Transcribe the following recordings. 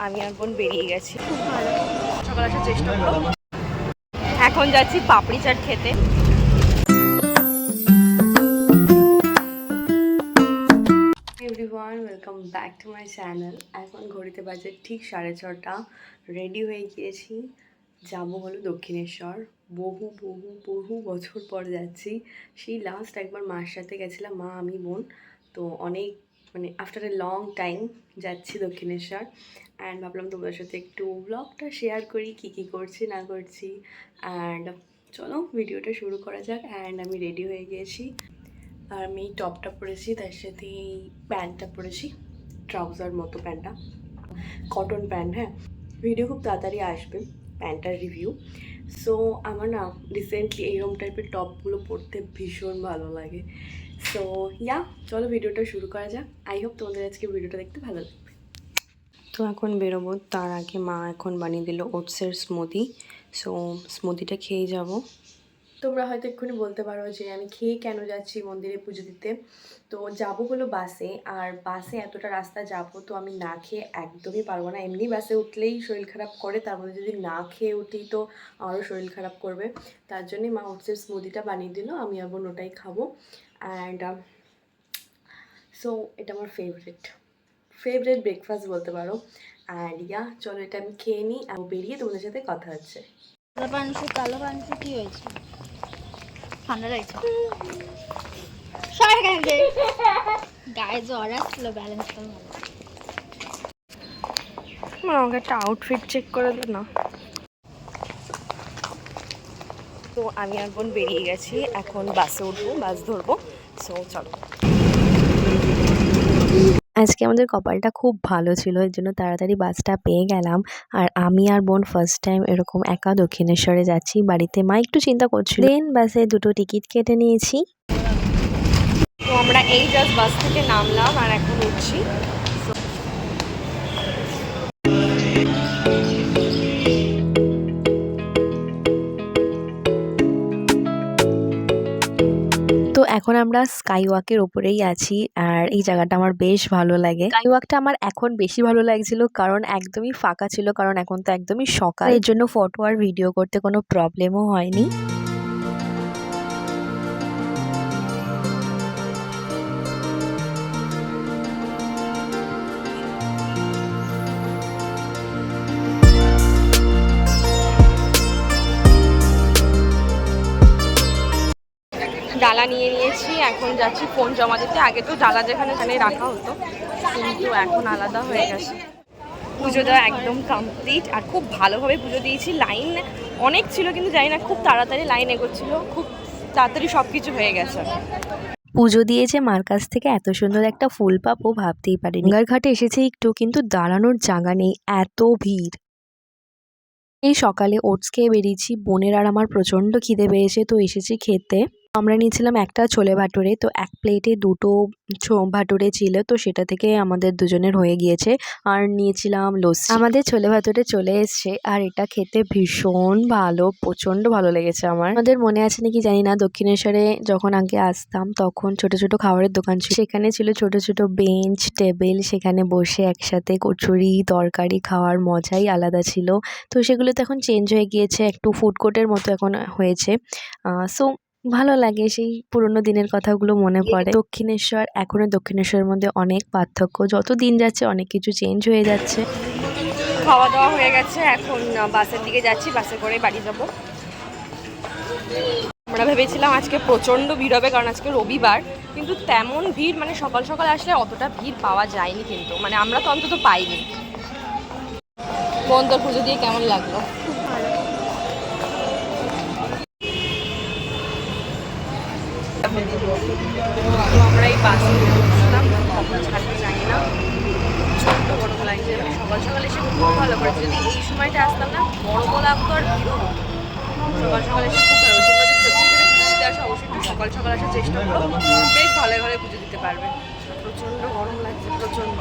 আমি আর বোন বেরিয়ে গেছি, খুব ভালো সকাল আসার চেষ্টা করব। এখন যাচ্ছি পাপড়ি চাট খেতে। Everyone, welcome back to my channel. এখন ঘড়িতে বাজে ঠিক 6:30। রেডি হয়ে গিয়েছি, যাবো হলো দক্ষিণেশ্বর। বহু বহু বহু বছর পর যাচ্ছি। সেই লাস্ট একবার মার সাথে গেছিলাম, মা আমি বোন। তো অনেক মানে আফটার এ লং টাইম যাচ্ছি দক্ষিণেশ্বর। অ্যান্ড ভাবলাম তোমাদের সাথে একটু ব্লগটা শেয়ার করি, কী কী করছি না করছি। অ্যান্ড চলো ভিডিওটা শুরু করা যাক। অ্যান্ড আমি রেডি হয়ে গিয়েছি, আর আমি টপটা পরেছি, তার সাথে এই প্যান্টটা পরেছি, ট্রাউজার মতো প্যান্টটা, কটন প্যান্ট। হ্যাঁ, ভিডিও খুব তাড়াতাড়ি আসবে প্যান্টটার রিভিউ। সো আমার না রিসেন্টলি এইরকম টাইপের টপগুলো পরতে ভীষণ ভালো লাগে। সো ইয়া, চলো ভিডিওটা শুরু করা যাক। আই হোপ তোমাদের আজকে ভিডিওটা দেখতে ভালো লাগবে। তো এখন বেরোবো, তার আগে মা এখন বানিয়ে দিল ওটসের স্মুদি। সো স্মুদিটা খেয়ে যাব। তোমরা হয়তো এক্ষুনি বলতে পারো যে আমি খেয়ে কেন যাচ্ছি মন্দিরে পুজো দিতে। তো যাবো হলো বাসে, আর বাসে এতটা রাস্তা যাবো, তো আমি না খেয়ে একদমই পারবো না। এমনি বাসে উঠলেই শরীর খারাপ করে, তার মধ্যে যদি না খেয়ে উঠি তো আরও শরীর খারাপ করবে। তার জন্যই মা ওটসের স্মুদিটা বানিয়ে দিল, আমি আবার ওটাই খাবো। অ্যান্ড সো এটা আমার ফেভারিট ব্রেকফাস্ট বলতে পারো। অ্যান্ড ইয়া, চলো এটা আমি খেয়ে নিই, আর বেরিয়ে তোমাদের সাথে কথা হচ্ছে। কালো পাংশু কি হয়েছে? ঠান্ডা লাগছে, গায়ে জ্বর আসছিল, ব্যালেন্সটা ভালো। আমাকে একটা আউটফিট চেক করে দে না। তো আমি আর বোন বেরিয়ে গেছি, এখন বাসে উঠবো, বাস ধরবো। সো চলো। আজকে আমাদের কপালটা খুব ভালো ছিল, এর জন্য তাড়াতাড়ি বাসটা পেয়ে গেলাম। আর আমি আর বোন ফার্স্ট টাইম এরকম একা দক্ষিণেশ্বরে যাচ্ছি। বাড়িতে মা একটু চিন্তা করছিল, দেন বাসে দুটো টিকিট কেটে নিয়েছি। তো আমরা এই জাস্ট বাস থেকে নামলাম আর এখন উঠছি। তো এখন আমরা স্কাই ওয়াকের ওপরেই আছি, আর এই জায়গাটা আমার বেশ ভালো লাগে। স্কাই ওয়াকটা আমার এখন বেশি ভালো লাগছিল, কারণ একদমই ফাঁকা ছিল, কারণ এখন তো একদমই সকাল, এর জন্য ফটো আর ভিডিও করতে কোনো প্রবলেমও হয়নি। ডালা নিয়ে নিয়েছি, এখন যাচ্ছি ফোন জমা দিতে। আগে তো ডালা যেখানে সেখানে রাখা হতো, কিন্তু এখন আলাদা হয়ে গেছে। পুজো দেওয়া একদম কমপ্লিট, আর খুব ভালোভাবে পুজো দিয়েছি। লাইন অনেক ছিল, কিন্তু জানি না খুব তাড়াতাড়ি লাইন এগোচ্ছিল, খুব তাড়াতাড়ি সব কিছু হয়ে গেছে। পুজো দিয়েছে মার কাছ থেকে এত সুন্দর একটা ফুল পাবো ভাবতেই পারিনি। গঙ্গার ঘাটে এসেছে একটু, কিন্তু দাঁড়ানোর জায়গা নেই, এত ভিড়। এই সকালে ওটস খেয়ে বেরিয়েছি, বোনের আর আমার প্রচণ্ড খিদে পেয়েছে, তো এসেছি খেতে। আমরা নিয়েছিলাম একটা ছোলে ভাটুরে, তো এক প্লেটে দুটো ভাটুরে ছিল, তো সেটা থেকে আমাদের দুজনের হয়ে গিয়েছে। আর নিয়েছিলাম লস্যি। আমাদের ছোলে ভাটুরে চলে এসছে, আর এটা খেতে ভীষণ ভালো, প্রচণ্ড ভালো লেগেছে আমার। আমাদের মনে আছে নাকি জানি না, দক্ষিণেশ্বরে যখন আগে আসতাম তখন ছোট ছোট খাবারের দোকান ছিল, সেখানে ছিল ছোট ছোট বেঞ্চ টেবিল, সেখানে বসে একসাথে কচুরি তরকারি খাওয়ার মজাই আলাদা ছিল। তো সেগুলো তো এখন চেঞ্জ হয়ে গিয়েছে, একটু ফুড কোর্টের মতো এখন হয়েছে। সো ভালো লাগে, সেই পুরোনো দিনের কথাগুলো মনে পড়ে। দক্ষিণেশ্বরের মধ্যে অনেক পার্থক্য, যত দিন যাচ্ছে অনেক কিছু চেঞ্জ হয়ে যাচ্ছে। খাওয়া দাওয়া হয়ে গেছে, এখন বাসের দিকে যাচ্ছি, বাসে করে বাড়ি যাব। আমরা ভেবেছিলাম আজকে প্রচণ্ড ভিড় হবে, কারণ আজকে রবিবার, কিন্তু তেমন ভিড় মানে সকাল সকাল আসলে অতটা ভিড় পাওয়া যায়নি, কিন্তু মানে আমরা তো অন্তত পাইনি। বোন, তোর পুজো দিয়ে কেমন লাগলো? খুব ভালো। তো আমরা এই বাসে বসলাম, কখন ছাড়তে জানি না, প্রচণ্ড গরম লাগছে। মানে সকাল সকাল এসে খুব ভালো করেছে, যদি এই সময়টা আসতাম না গরমও লাগতো আর ভিড়ও হতো। সকাল সকাল এসে খুব ভালো। তোমরা যদি দক্ষিণেশ্বরে পুজো দিতে আসো অবশ্যই একটু সকাল সকাল আসার চেষ্টা করো, বেশ ভালোভাবে পুজো দিতে পারবে। প্রচণ্ড গরম লাগছে, প্রচণ্ড।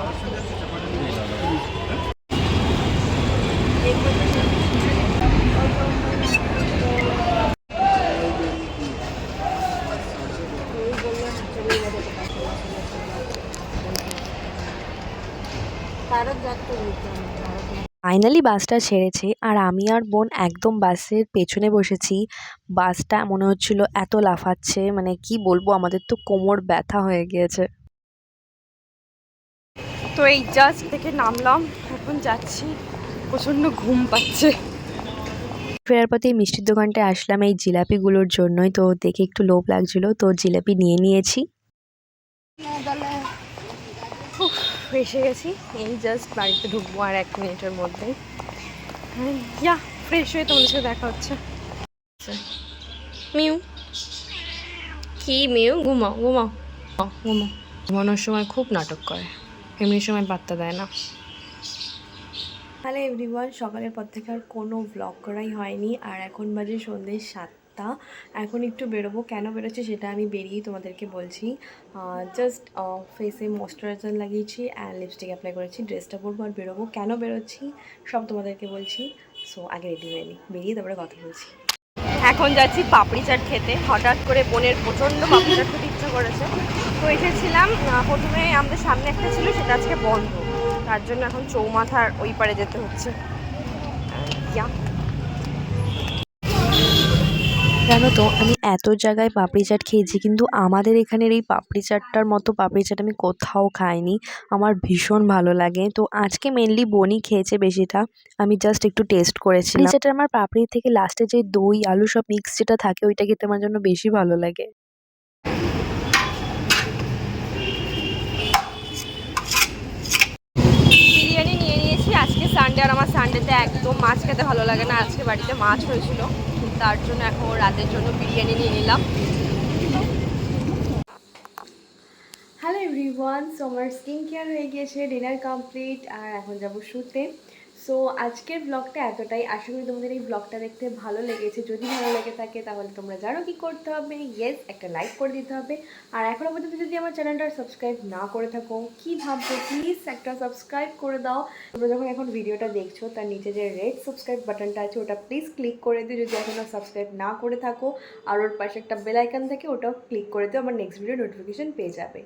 ভারত যাত্রা ফাইনালি বাসটা ছেড়েছে আর আমি আর বোন একদম বাসের পেছনে বসেছি। বাসটা মনে হচ্ছিল এত লাফাচ্ছে, মানে কি বলবো, আমাদের তো কোমর ব্যথা হয়ে গিয়েছে। তো এই জাস্ট থেকে নামলাম, এখন যাচ্ছি, প্রচণ্ড ঘুম পাচ্ছে। ফেরার পথে এই মিষ্টির দোকানটায় আসলাম এই জিলাপিগুলোর জন্যই, তো দেখে একটু লোভ লাগছিল, তো জিলাপি নিয়ে নিয়েছি। এসে গেছি, এই জাস্ট বাড়িতে ঢুকবো আর 1 মিনিটের মধ্যে। ইয়া, ফ্রেশ হয়ে তোমাদের সাথে দেখা হচ্ছে। মিউ কি মিউ, ঘুমাও ঘুমাও ঘুমাও। ঘুমানোর সময় খুব নাটক করে, এমনি সময় পাত্তা দেয় না। হ্যালো এভরিওয়ান, সকালের পর থেকে আর কোনো ব্লগ করাই হয়নি, আর এখন বাজে সন্ধ্যে 7টা। এখন একটু বেরোবো, কেন বেরোচ্ছি সেটা আমি বেরিয়েই তোমাদেরকে বলছি। জাস্ট ফেসে ময়শ্চারাইজার লাগিয়েছি অ্যান্ড লিপস্টিক অ্যাপ্লাই করেছি, ড্রেসটা পরবো আর বেরোবো। কেন বেরোচ্ছি সব তোমাদেরকে বলছি। সো আগে রেডি হয়ে নিই, বেরিয়ে তারপরে কথা বলছি। এখন যাচ্ছি পাপড়ি চাট খেতে, হঠাৎ করে বোনের প্রচণ্ড পাপড়ি চাট খেতে ইচ্ছা করেছে, তো এসেছিলাম। প্রথমে আমাদের সামনে একটা ছিল, সেটা আজকে বন্ধ, তার জন্য এখন চৌমাথার ওই পারে যেতে হচ্ছে। জানো তো, আমি এত জায়গায় পাপড়ি চাট খেয়েছি, কিন্তু আমাদের এখানের এই পাপড়ি চাটটার মতো পাপড়ি চাট আমি কোথাও খাইনি। আমার ভীষণ ভালো লাগে, তো আজকে মেনলি বোনই খেয়েছে বেশিটা, আমি জাস্ট একটু টেস্ট করেছিলাম। পাপড়ি চাটে আমার পাপড়ি থেকে লাস্টে যে দই আলু সব মিক্স যেটা থাকে, ওইটা খেতে আমার জন্য বেশি ভালো লাগে। বিরিয়ানি নিয়ে নিয়েছি, আজকে সানডে, আর আমার সানডেতে একদম মাছ খেতে ভালো লাগে না। আজকে বাড়িতে মাছ হয়েছিল, তার জন্য এখন রাতের জন্য বিরিয়ানি নিয়ে নিলাম। হ্যালো এভরিওয়ান, সো আমার স্কিন কেয়ার হয়ে গিয়েছে, ডিনার কমপ্লিট, আর এখন যাব শুতে। সো আজকের ব্লগটা এতটাই, আশা করি তোমাদের এই ব্লগটা দেখতে ভালো লেগেছে। যদি ভালো লেগে থাকে তাহলে তোমরা জানো কি করতে হবে, ইয়েস একটা লাইক করে দিতে হবে। আর এখনও পর্যন্ত যদি আমার চ্যানেলটা সাবস্ক্রাইব না করে থাকো, কি ভাবছো, প্লিজ একটা সাবস্ক্রাইব করে দাও। তোমরা যখন এখন ভিডিওটা দেখছো তার নিচে যে রেড সাবস্ক্রাইব বাটনটা আছে, ওটা প্লিজ ক্লিক করে দিও যদি এখনও সাবস্ক্রাইব না করে থাকো। আর ওর পাশে একটা বেল আইকন থাকে, ওটাও ক্লিক করে দিও, আমার নেক্সট ভিডিও নোটিফিকেশন পেয়ে যাবে।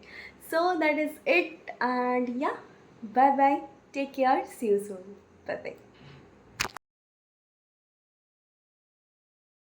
So that is it, and yeah, bye bye, take care, see you soon, bye bye.